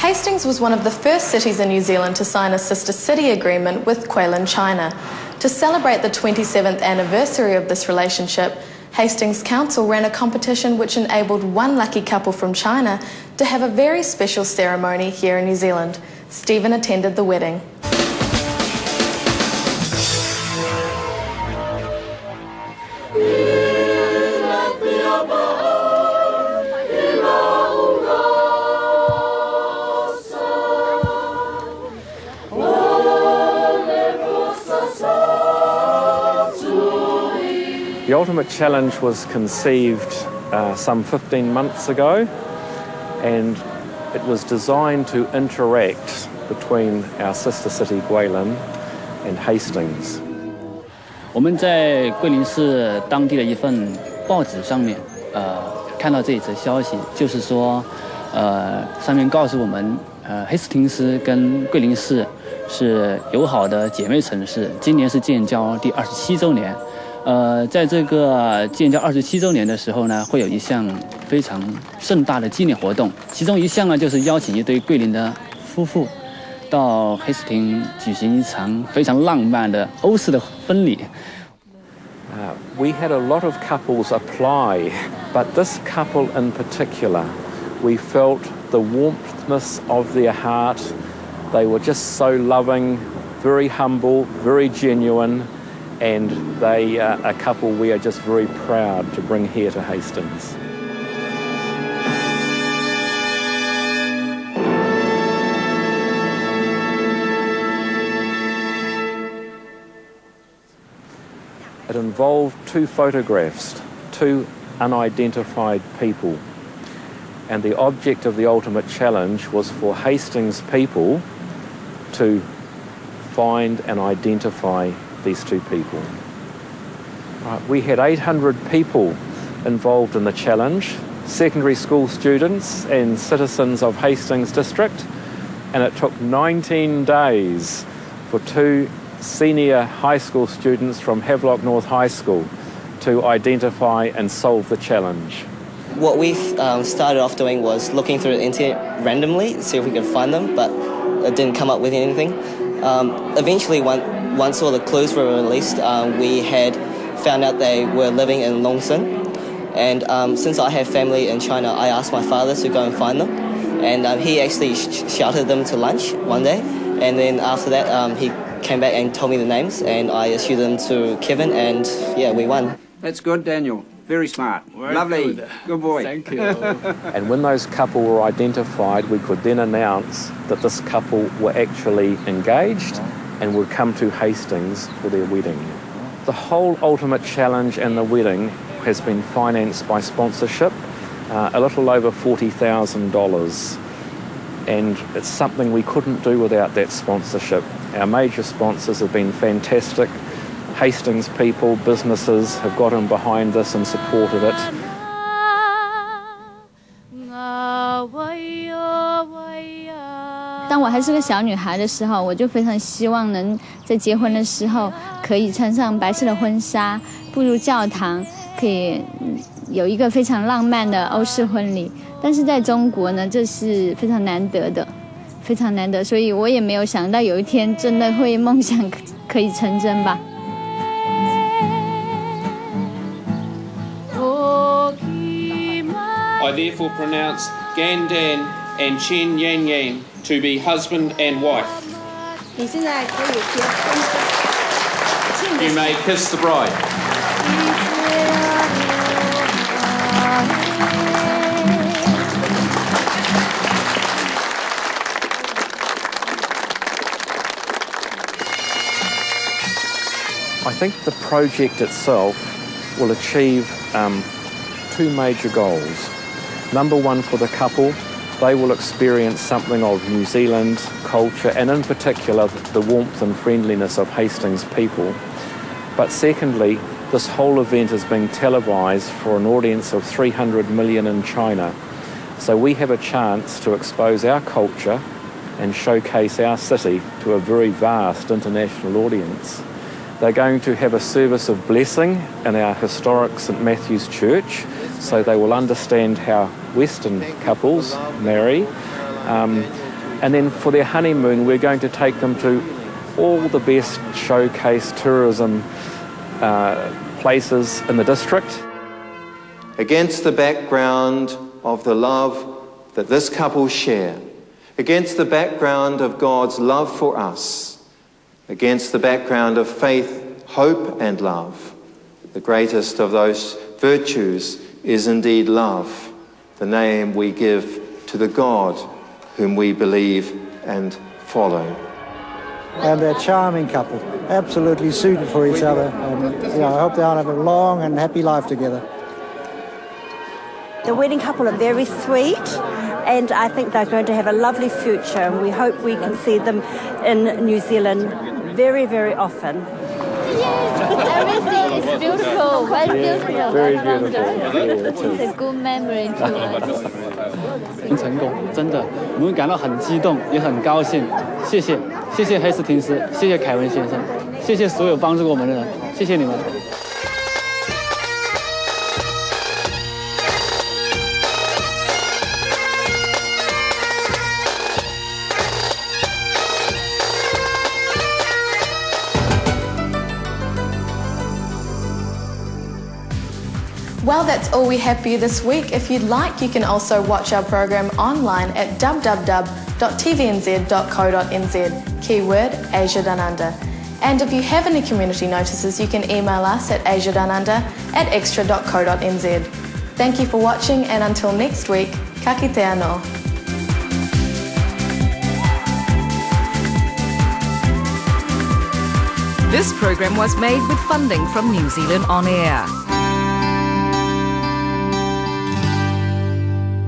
Hastings was one of the first cities in New Zealand to sign a sister city agreement with Guilin, China. To celebrate the 27th anniversary of this relationship, Hastings Council ran a competition which enabled one lucky couple from China to have a very special ceremony here in New Zealand. Stephen attended the wedding. The Ultimate Challenge was conceived some 15 months ago, and it was designed to interact between our sister city Guilin and Hastings. 我们在桂林市当地的一份报纸上面，看到这一则消息，就是说，上面告诉我们，黑斯廷斯跟桂林市是友好的姐妹城市，今年是建交第27周年。在这个建交27周年的时候呢，会有一项非常盛大的纪念活动，其中一项呢就是邀请一对桂林的夫妇到黑斯廷举行一场非常浪漫的欧式的婚礼。We had a lot of couples apply, but this couple in particular, we felt the warmthness of their heart. They were just so loving, very humble, very genuine, and they are a couple we are just very proud to bring here to Hastings. It involved two photographs, two unidentified people. And the object of the Ultimate Challenge was for Hastings people to find and identify these two people. Right, we had 800 people involved in the challenge, secondary school students and citizens of Hastings District, and it took 19 days for two senior high school students from Havelock North High School to identify and solve the challenge. What we started off doing was looking through the internet randomly to see if we could find them, but it didn't come up with anything. Eventually, once all the clues were released, we had found out they were living in Longson. And since I have family in China, I asked my father to go and find them. And he actually shouted them to lunch one day. And then after that, he came back and told me the names, and I issued them to Kevin, and yeah, we won. That's good, Daniel. Very smart. Lovely. Good boy. Thank you. And when those couple were identified, we could then announce that this couple were actually engaged and would come to Hastings for their wedding. The whole Ultimate Challenge and the wedding has been financed by sponsorship, a little over $40,000. And it's something we couldn't do without that sponsorship. Our major sponsors have been fantastic. Hastings people, businesses have got in behind this and supported it. 当我还是个小女孩的时候，我就非常希望能在结婚的时候可以穿上白色的婚纱，步入教堂，可以有一个非常浪漫的欧式婚礼。但是在中国呢，这是非常难得的，非常难得，所以我也没有想到有一天真的会梦想可以成真吧。I therefore pronounce Gan Dan and Chen Yan Yan to be husband and wife. 你现在可以结婚。You may kiss the bride. I think the project itself will achieve two major goals. Number one, for the couple, they will experience something of New Zealand culture and in particular the warmth and friendliness of Hastings people. But secondly, this whole event is being televised for an audience of 300 million in China. So we have a chance to expose our culture and showcase our city to a very vast international audience. They're going to have a service of blessing in our historic St Matthew's Church, so they will understand how Western couples marry. And then for their honeymoon, we're going to take them to all the best showcase tourism places in the district. Against the background of the love that this couple share, against the background of God's love for us, against the background of faith, hope and love, the greatest of those virtues is indeed love, the name we give to the God whom we believe and follow. And they're a charming couple, absolutely suited for each other, and I hope they'll have a long and happy life together. The wedding couple are very sweet, and I think they're going to have a lovely future, and we hope we can see them in New Zealand very, very often. Everything is beautiful, very beautiful. Very beautiful. It's a good memory to us. 成功，真的，我们感到很激动，也很高兴。谢谢，谢谢黑斯廷斯，谢谢凯文先生，谢谢所有帮助我们的人，谢谢你们。Well, that's all we have for you this week. If you'd like, you can also watch our program online at www.tvnz.co.nz, keyword Asia Downunder. And if you have any community notices, you can email us at asiadownunder@extra.co.nz. Thank you for watching, and until next week, ka kite anō. This program was made with funding from New Zealand On Air.